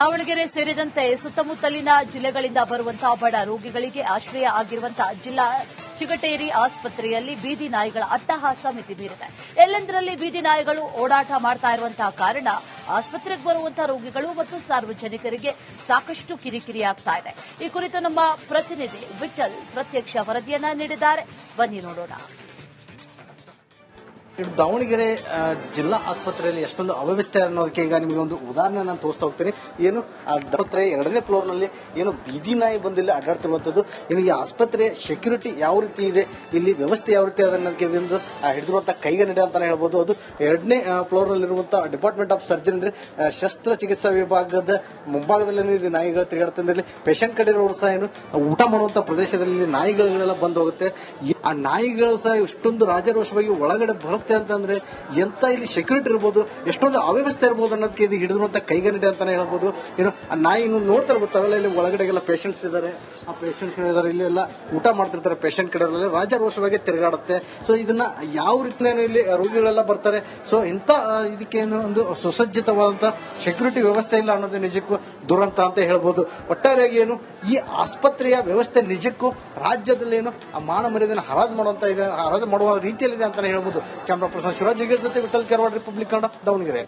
ದಾವಣಗೆರೆ ಸೇರಿದಂತೆ ಸುತ್ತಮುತ್ತಲಿನ ಜಿಲ್ಲೆಗಳಿಂದ ಬರುವಂತಹ ಬಡ ರೋಗಿಗಳಿಗೆ ಆಶ್ರಯ ಆಗಿರುವಂತಹ ಜಿಲ್ಲಾ ಚಿಗಟೇರಿ ಆಸ್ಪತ್ರೆಯಲ್ಲಿ ಬೀದಿ ನಾಯಿಗಳ ಅಟ್ಟಹಾಸ ಮಿತಿ ಮೀರಿದೆ. ಎಲ್ಲೆಂದರಲ್ಲಿ ಬೀದಿ ನಾಯಿಗಳು ಓಡಾಟ ಮಾಡ್ತಾ ಇರುವಂತಹ ಕಾರಣ ಆಸ್ಪತ್ರೆಗೆ ಬರುವಂತಹ ರೋಗಿಗಳು ಮತ್ತು ಸಾರ್ವಜನಿಕರಿಗೆ ಸಾಕಷ್ಟು ಕಿರಿಕಿರಿಯಾಗ್ತಾ ಇದೆ. ಈ ಕುರಿತು ನಮ್ಮ ಪ್ರತಿನಿಧಿ ವಿಠಲ್ ಪ್ರತ್ಯಕ್ಷ ವರದಿಯನ್ನ ನೀಡಿದ್ದಾರೆ. ಬನ್ನಿ ನೋಡೋಣ. ದಾವಣಗೆರೆ ಜಿಲ್ಲಾ ಆಸ್ಪತ್ರೆಯಲ್ಲಿ ಎಷ್ಟೊಂದು ಅವ್ಯವಸ್ಥೆ ಅನ್ನೋದಕ್ಕೆ ಈಗ ನಿಮಗೆ ಒಂದು ಉದಾಹರಣೆ ನಾನು ತೋರಿಸ್ತಾ ಹೋಗ್ತೀನಿ. ಏನು ಆಸ್ಪತ್ರೆ 2ನೇ ಫ್ಲೋರ್ನಲ್ಲಿ ಏನು ಬೀದಿ ನಾಯಿ ಬಂದಿಲ್ಲ ಅಡ್ಡಾಡ್ತಿರುವಂತದ್ದು. ನಿಮಗೆ ಆಸ್ಪತ್ರೆಯ ಸೆಕ್ಯೂರಿಟಿ ಯಾವ ರೀತಿ ಇದೆ, ಇಲ್ಲಿ ವ್ಯವಸ್ಥೆ ಯಾವ ರೀತಿ ಅನ್ನೋದಕ್ಕೆ ಹಿಡಿದಿರುವಂತಹ ಕೈಗನ್ನಡಿ ಅಂತಾನೆ ಹೇಳ್ಬೋದು. ಅದು 2ನೇ ಫ್ಲೋರ್ನಲ್ಲಿರುವಂತಹ ಡಿಪಾರ್ಟ್ಮೆಂಟ್ ಆಫ್ ಸರ್ಜರಿ ಅಂದ್ರೆ ಶಸ್ತ್ರಚಿಕಿತ್ಸಾ ವಿಭಾಗದ ಮುಂಭಾಗದಲ್ಲಿ ನಾಯಿಗಳು ತಿರುಗಾಡ್ತಿದ್ರಲ್ಲಿ ಪೇಷಂಟ್ ಕಡೆ ಇರೋರು ಸಹ ಏನು ಊಟ ಮಾಡುವಂತಹ ಪ್ರದೇಶದಲ್ಲಿ ನಾಯಿಗಳೆಲ್ಲ ಬಂದು ಹೋಗುತ್ತೆ. ಆ ನಾಯಿಗಳು ಸಹ ಇಷ್ಟೊಂದು ರಾಜರೋಷವಾಗಿ ಒಳಗಡೆ ಬರುತ್ತೆ ಅಂತಂದ್ರೆ ಎಂತ ಇಲ್ಲಿ ಸೆಕ್ಯೂರಿಟಿ ಇರ್ಬೋದು, ಎಷ್ಟೊಂದು ಅವ್ಯವಸ್ಥೆ ಇರ್ಬೋದು ಅನ್ನೋದಕ್ಕೆ ಇದು ಹಿಡಿದಿರುವಂತ ಕೈಗನ್ನಡಿ ಅಂತಾನೆ ಹೇಳ್ಬೋದು. ಏನು ಆ ನಾಯಿ ನೋಡ್ತಾ ಇರ್ಬೋತಾವೆಲ್ಲ ಇಲ್ಲಿ ಒಳಗಡೆಗೆಲ್ಲ ಪೇಷಂಟ್ಸ್ ಇದ್ದಾರೆ. ಆ ಪೇಷಂಟ್ಸ್ ಇದ್ದಾರೆ, ಇಲ್ಲಿ ಎಲ್ಲ ಊಟ ಮಾಡ್ತಿರ್ತಾರೆ ಪೇಷಂಟ್ ಕಡೆ ರಾಜರೋಷವಾಗಿ ತಿರುಗಾಡುತ್ತೆ. ಸೊ ಇದನ್ನ ಯಾವ ರೀತಿ ಇಲ್ಲಿ ರೋಗಿಗಳೆಲ್ಲ ಬರ್ತಾರೆ. ಸೊ ಇಂತ ಇದಕ್ಕೇನು ಒಂದು ಸುಸಜ್ಜಿತವಾದಂತಹ ಸೆಕ್ಯೂರಿಟಿ ವ್ಯವಸ್ಥೆ ಇಲ್ಲ ಅನ್ನೋದು ನಿಜಕ್ಕೂ ದುರಂತ ಅಂತ ಹೇಳ್ಬೋದು. ಒಟ್ಟಾರೆಯಾಗಿ ಏನು ಈ ಆಸ್ಪತ್ರೆಯ ವ್ಯವಸ್ಥೆ ನಿಜಕ್ಕೂ ರಾಜ್ಯದಲ್ಲಿ ಏನು ಆ ಮಾನ ಮರ್ಯಾದೆಯನ್ನು ಹರಾಜು ಮಾಡುವ ರೀತಿಯಲ್ಲಿದೆ ಅಂತಾನೆ ಹೇಳ್ಬೋದು. ಕ್ಯಾಮರಾ ಪರ್ಸನ್ ಶಿವರಾಜ್ ಜೊತೆ ವಿಠಲ್ ಕೆರವಾಡ್, ರಿಪಬ್ಲಿಕ್ ಕನ್ನಡ, ದಾವಣಗೆರೆ.